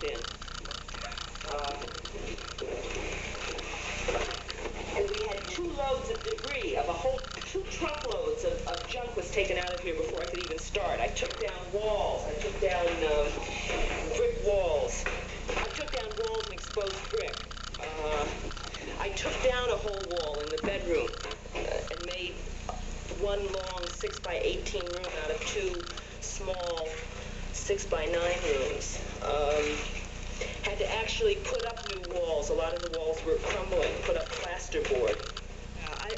walked in. And we had 2 loads of debris, two truckloads of junk was taken out of here before I could even start. I took down walls. I took down brick walls. I took down walls and exposed brick. I took down a whole wall in the bedroom and made one long 6 by 18 room out of 2 small 6 by 9 rooms. Had to actually put up new walls. A lot of the walls were crumbling, put up plasterboard.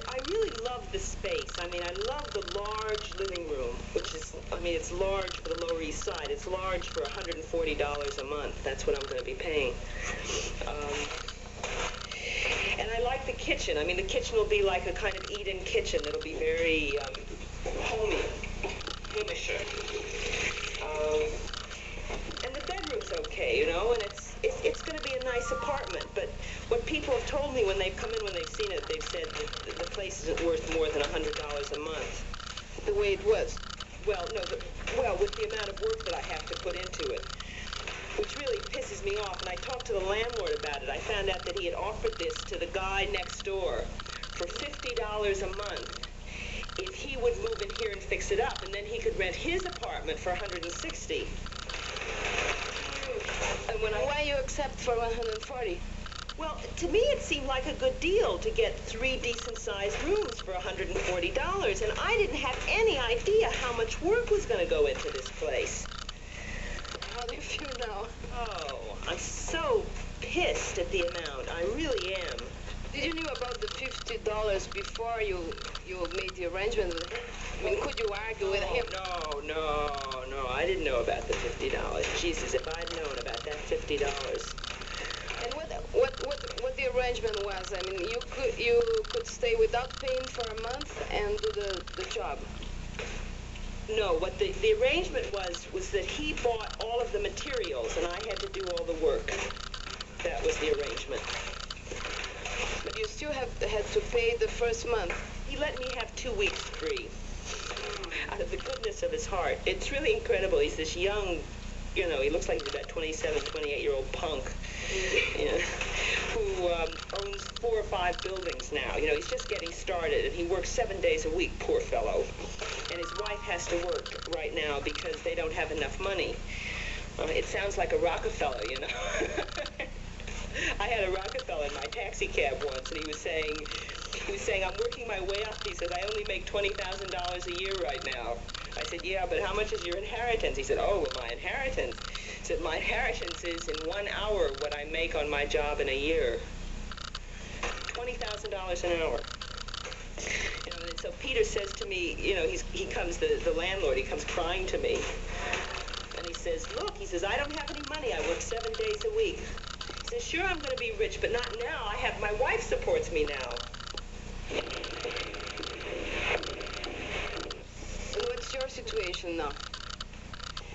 I really love the space. I mean, I love the large living room, which is, I mean, it's large for the Lower East Side. It's large for $140 a month. That's what I'm going to be paying. And I like the kitchen. I mean, the kitchen will be like a kind of Eden kitchen. It'll be very homey, homisher. And the bedroom's okay, you know, and it's going to be a nice apartment. But what people have told me when they've come in, when they've seen it, they've said that the place isn't worth more than $100 a month. The way it was. Well, no, well, with the amount of work that I have to put into it, which really pisses me off. And I talked to the landlord about it. I found out that he had offered this to the guy next door for $50 a month if he would move in here and fix it up, and then he could rent his apartment for $160. And Why you accept for $140? Well, to me it seemed like a good deal to get 3 decent-sized rooms for $140, and I didn't have any idea how much work was going to go into this place. How do you feel now? Oh, I'm so pissed at the amount. I really am. Did you know about the $50 before you made the arrangement with him? I mean, could you argue with him? No. I didn't know about the $50. Jesus, if I'd known about that $50. And what the arrangement was? I mean, you could stay without paying for a month and do the job. No, what the arrangement was that he bought all of the materials and I had to do all the work. That was the arrangement. But you still had to pay the first month. He let me have 2 weeks free. Out of the goodness of his heart. It's really incredible. He's this young, you know, he looks like he's about 27, 28-year-old punk, you know, who owns 4 or 5 buildings now. You know, he's just getting started, and he works 7 days a week, poor fellow. And his wife has to work right now because they don't have enough money. It sounds like a Rockefeller, you know. I had a Rockefeller in my taxi cab once, and he was saying, I'm working my way up. He says, I only make $20,000 a year right now. I said, yeah, but how much is your inheritance? He said, oh, well, my inheritance. He said, my inheritance is in 1 hour what I make on my job in a year. $20,000 an hour. You know, and so Peter says to me, you know, he comes, the landlord, he comes crying to me. And he says, look, he says, I don't have any money. I work 7 days a week. He says, sure, I'm going to be rich, but not now. My wife supports me now. And what's your situation now?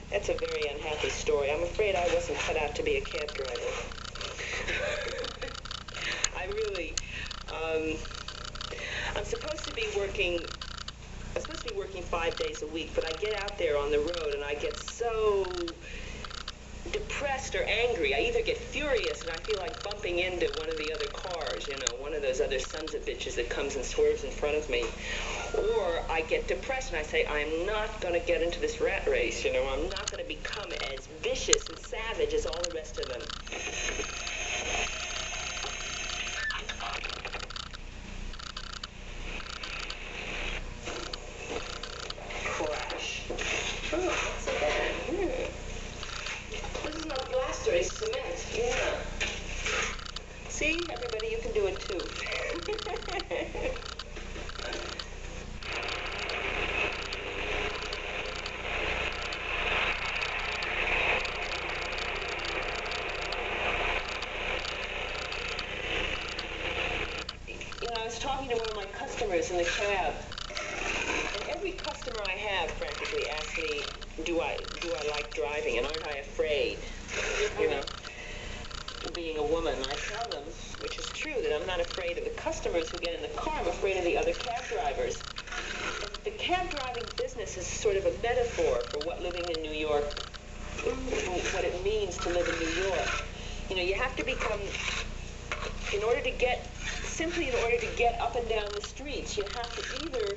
That's a very unhappy story. I'm afraid I wasn't cut out to be a cab driver. I really, I'm supposed to be working 5 days a week, but I get out there on the road and I get so depressed or angry. I either get furious and I feel like bumping into one of the other cars, you know, one of those other sons of bitches that comes and swerves in front of me. Or I get depressed and I say, I'm not going to get into this rat race, you know, I'm not going to become as vicious and savage as all the rest of them. Crash. Oh, not so bad. This is not plaster, it's cement. Yeah. See, everybody, you can do it too. You know, I was talking to one of my customers in the cab, and every customer I have practically asks me, do I like driving, and aren't I afraid, you know, being a woman. I tell them, which is true, that I'm not afraid of the customers who get in the car, I'm afraid of the other cab drivers. And the cab driving business is sort of a metaphor for what living in New York, what it means to live in New York. You know, you have to become, simply in order to get up and down the streets, you have to either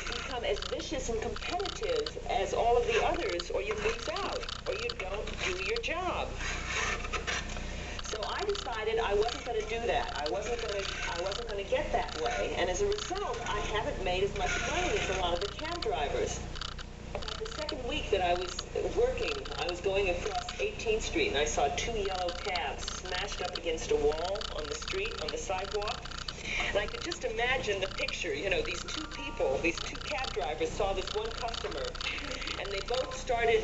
become as vicious and competitive as all of the others, or you lose out, or you don't do your job. So I decided I wasn't going to do that. I wasn't going to get that way, and as a result, I haven't made as much money as a lot of the cab drivers. About the second week that I was working, I was going across 18th Street, and I saw two yellow cabs smashed up against a wall on the street, on the sidewalk. And I could just imagine the picture, you know, these two people, these two cab drivers saw this one customer, and they both started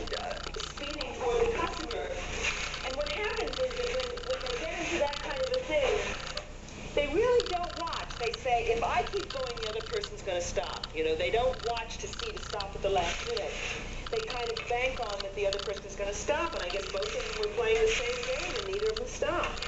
speeding toward the customer. And what happens is that when they get into that kind of a thing, they really don't watch. They say, if I keep going, the other person's going to stop. You know, they don't watch to see to stop at the last minute. They kind of bank on that the other person is going to stop, and I guess both of them were playing the same game, and neither of them stopped.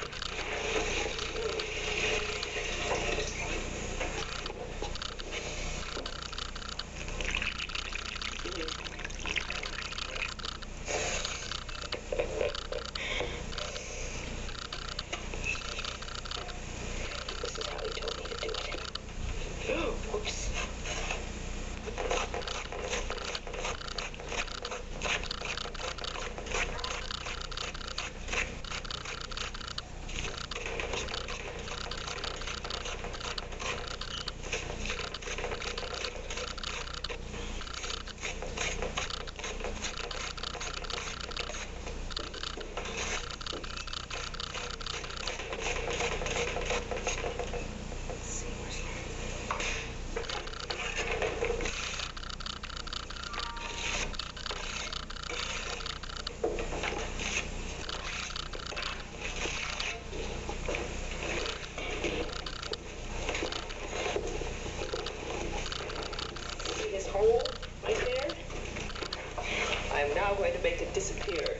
I'm going to make it disappear.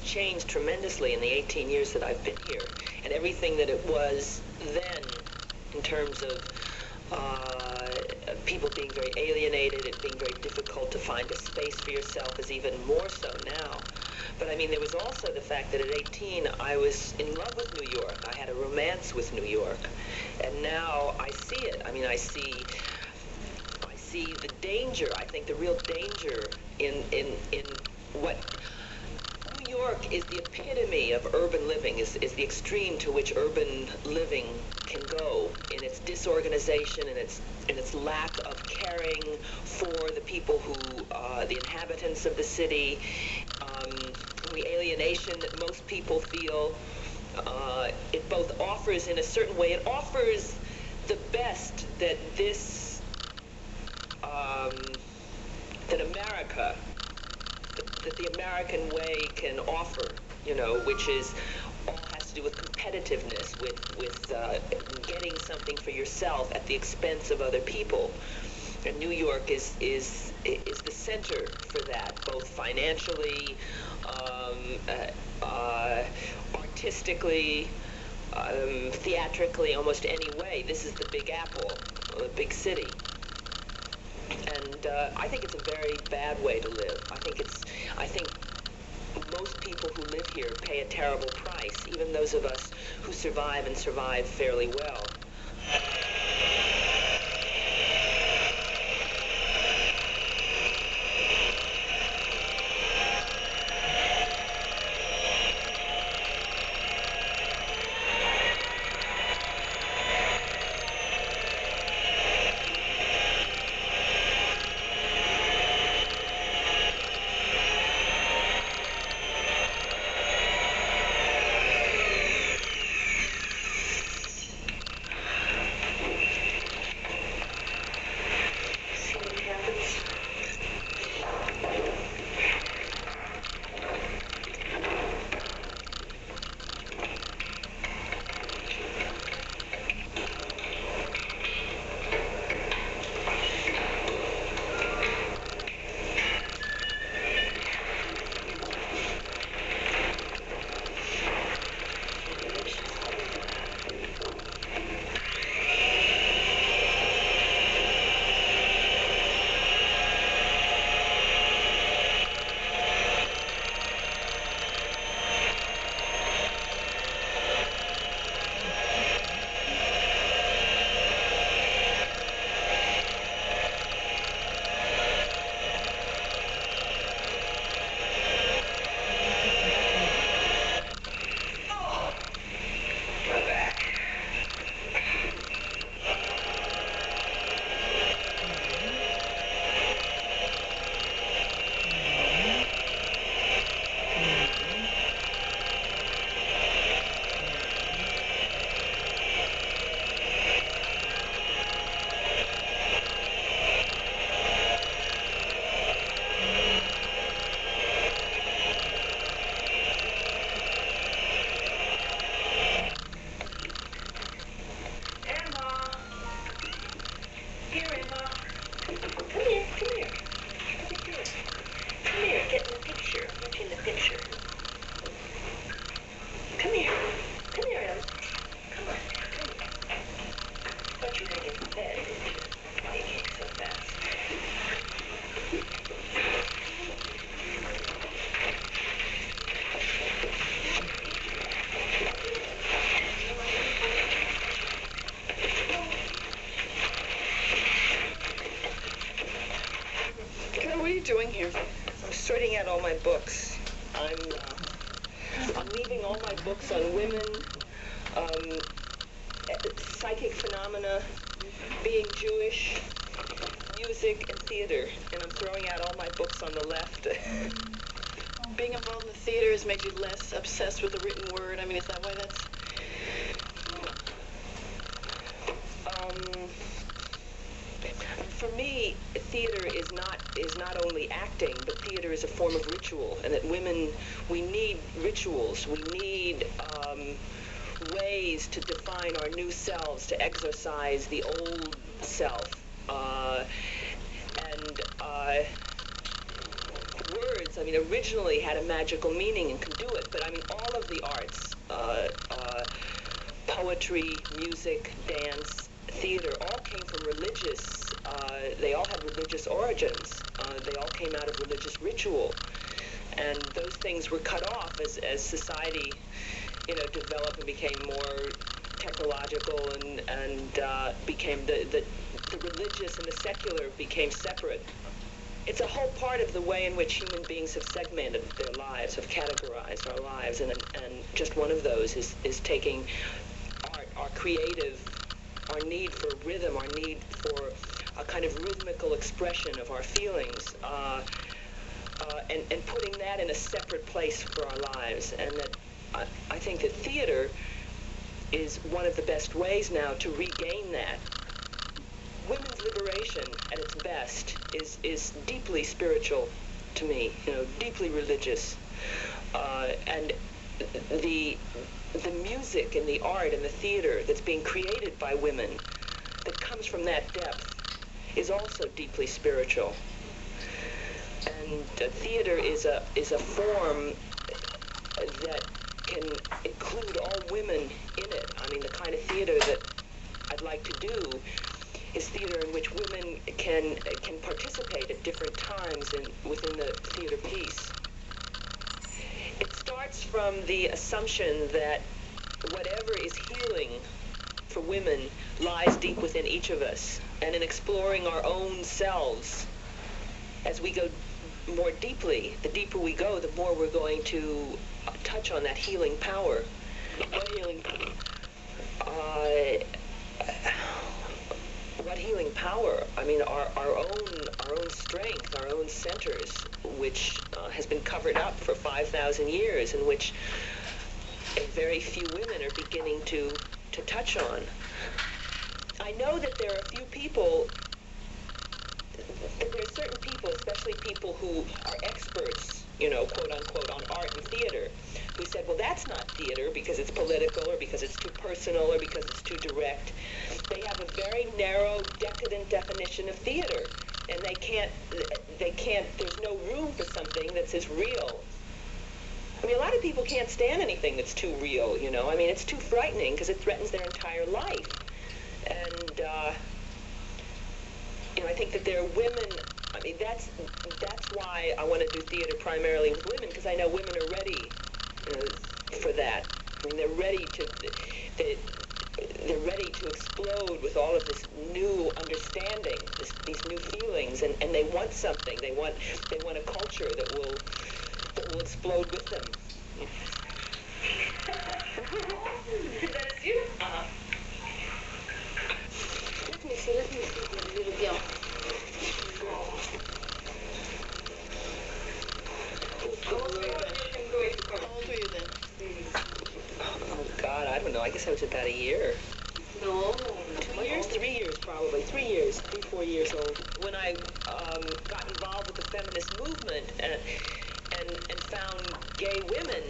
Changed tremendously in the 18 years that I've been here, and everything that it was then in terms of people being very alienated and being very difficult to find a space for yourself is even more so now. But I mean, there was also the fact that at 18, I was in love with New York. I had a romance with New York. And now I see it. I mean, I see the danger, I think the real danger in what New York is the epitome of urban living, is the extreme to which urban living can go in its disorganization and its lack of caring for the people who, the inhabitants of the city, the alienation that most people feel. It both offers, in a certain way, it offers the best that that America, that the American way can offer, you know, which is all has to do with competitiveness, with getting something for yourself at the expense of other people. And New York is the center for that, both financially, artistically, theatrically, almost any way. This is the Big Apple, the big city. And I think it's a very bad way to live. I think most people who live here pay a terrible price, even those of us who survive and survive fairly well. Doing here? I'm sorting out all my books. I'm leaving all my books on women, psychic phenomena, being Jewish, music, and theater. And I'm throwing out all my books on the left. Being involved in the theater has made you less obsessed with the written word. I mean, is that why that's... For me, theater is not only acting, but theater is a form of ritual, and that women, we need rituals. We need ways to define our new selves, to exorcise the old self. Words, I mean, originally had a magical meaning and could do it, but I mean, all of the arts, poetry, music, dance, theater, all came from religious, they all had religious origins. They all came out of religious ritual. and those things were cut off as society, you know, developed and became more technological, and became the religious and the secular became separate. It's a whole part of the way in which human beings have segmented their lives, have categorized our lives, and just one of those is taking art, our creative, our need for rhythm, our need for a kind of rhythmical expression of our feelings, and putting that in a separate place for our lives. And that I think that theater is one of the best ways now to regain that. Women's liberation at its best is deeply spiritual to me, you know, deeply religious. And the music and the art and the theater that's being created by women that comes from that depth is also deeply spiritual. And theater is a form that can include all women in it. I mean, the kind of theater that I'd like to do is theater in which women can participate at different times within the theater piece. It starts from the assumption that whatever is healing for women lies deep within each of us, and in exploring our own selves, as we go more deeply, the deeper we go, the more we're going to touch on that healing power. What healing power? What healing power? I mean, our own strength, our own centers, which has been covered up for 5,000 years, and which very few women are beginning to touch on. I know that there are a few people, there are certain people, especially people who are experts, you know, quote unquote, on art and theater, who said, well, that's not theater because it's political, or because it's too personal, or because it's too direct. They have a very narrow, decadent definition of theater, and they can't, there's no room for something that's as real. I mean, a lot of people can't stand anything that's too real, you know. I mean, it's too frightening because it threatens their entire life. And, you know, I think that there are women, I mean, that's why I want to do theater primarily with women, because I know women are ready for that. I mean, they're ready to explode with all of this new understanding, these new feelings, and they want something. They want a culture that will explode with them. That is you? Let me see the little girl. How old were you then? Oh, God, I don't know. I guess I was about a year. No. 2 years? 3 years, probably. 3 years. 3, 4 years old. When I got involved with the feminist movement and found gay women,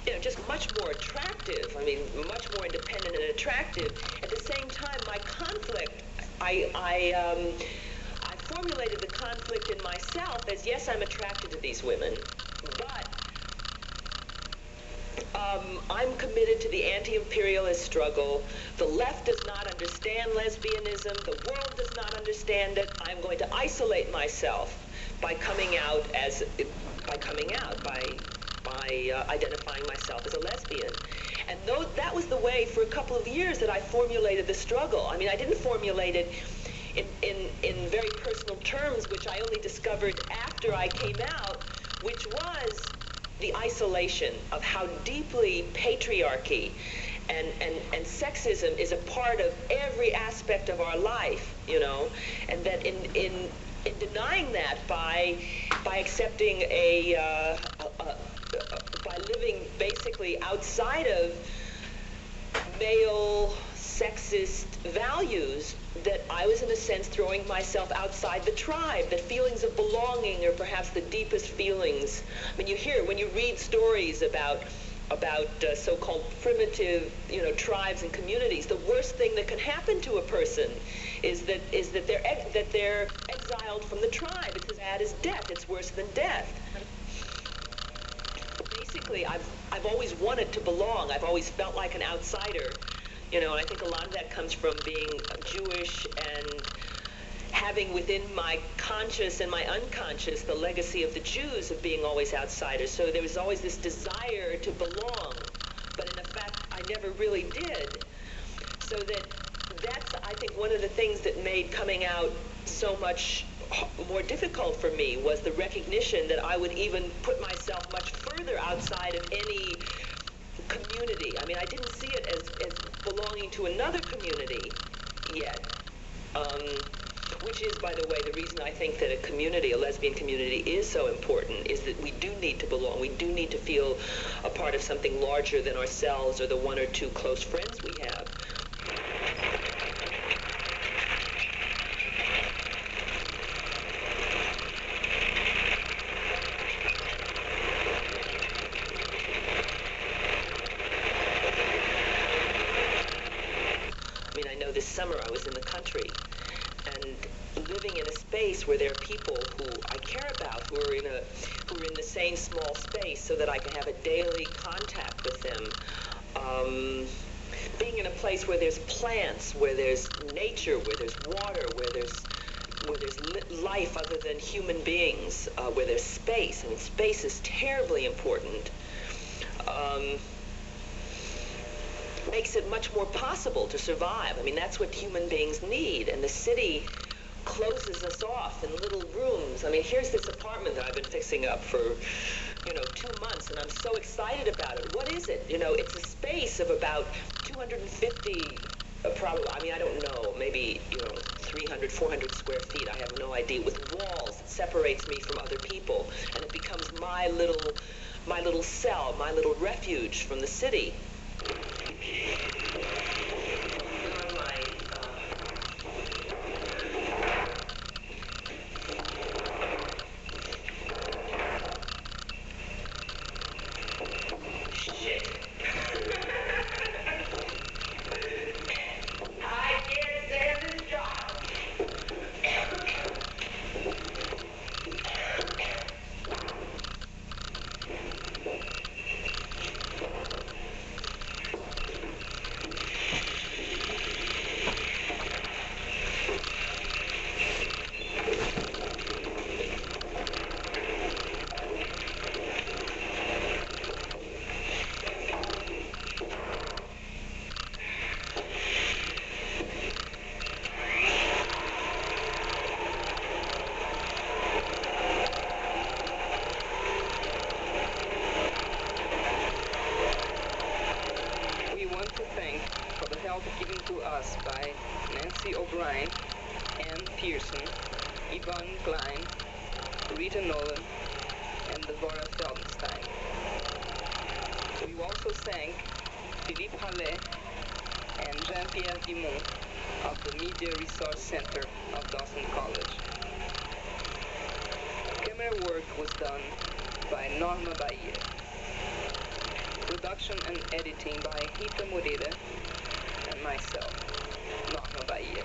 you know, just much more attractive. I mean, much more independent and attractive. At the same time, my conflict, I formulated the conflict in myself as, yes, I'm attracted to these women, but I'm committed to the anti-imperialist struggle. The left does not understand lesbianism. The world does not understand it. I'm going to isolate myself by identifying myself as a lesbian. And that was the way for a couple of years that I formulated the struggle. I mean, I didn't formulate it in very personal terms, which I only discovered after I came out, which was the isolation of how deeply patriarchy and sexism is a part of every aspect of our life, you know, and that in denying that by accepting by living basically outside of male sexist values, that I was in a sense throwing myself outside the tribe, that feelings of belonging are perhaps the deepest feelings. When you read stories about so-called primitive, you know, tribes and communities, the worst thing that can happen to a person is that they're exiled from the tribe. It's as bad as death. It's worse than death. Basically, I've always wanted to belong. I've always felt like an outsider, you know. And I think a lot of that comes from being Jewish and having within my conscious and my unconscious the legacy of the Jews of being always outsiders. So there was always this desire to belong, but in fact I never really did. So that's, I think, one of the things that made coming out so much more difficult for me was the recognition that I would even put myself much further outside of any community. I mean, I didn't see it as belonging to another community yet. Which is, by the way, the reason I think that a community, a lesbian community, is so important, is that we do need to belong. We do need to feel a part of something larger than ourselves or the one or two close friends we have. I mean, I know this summer I was in the country, and living in a space where there are people who I care about, who are in the same small space, so that I can have a daily contact with them. Being in a place where there's plants, where there's nature, where there's water, where there's life other than human beings, where there's space. I mean, space is terribly important. Makes it much more possible to survive. I mean, that's what human beings need, and the city closes us off in little rooms. I mean, here's this apartment that I've been fixing up for, 2 months, and I'm so excited about it. What is it? It's a space of about 250, probably, I mean, I don't know, maybe, 300, 400 square feet. I have no idea, with walls that separates me from other people, and it becomes my little cell, my little refuge from the city. Given to us by Nancy O'Brien, Ann Pearson, Yvonne Klein, Rita Nolan, and Deborah Feldenstein. We also thank Philippe Hallet and Jean-Pierre Dimon of the Media Resource Center of Dawson College. Camera work was done by Norma Bahia. Production and editing by Rita Moreira and myself, Norma Bahia.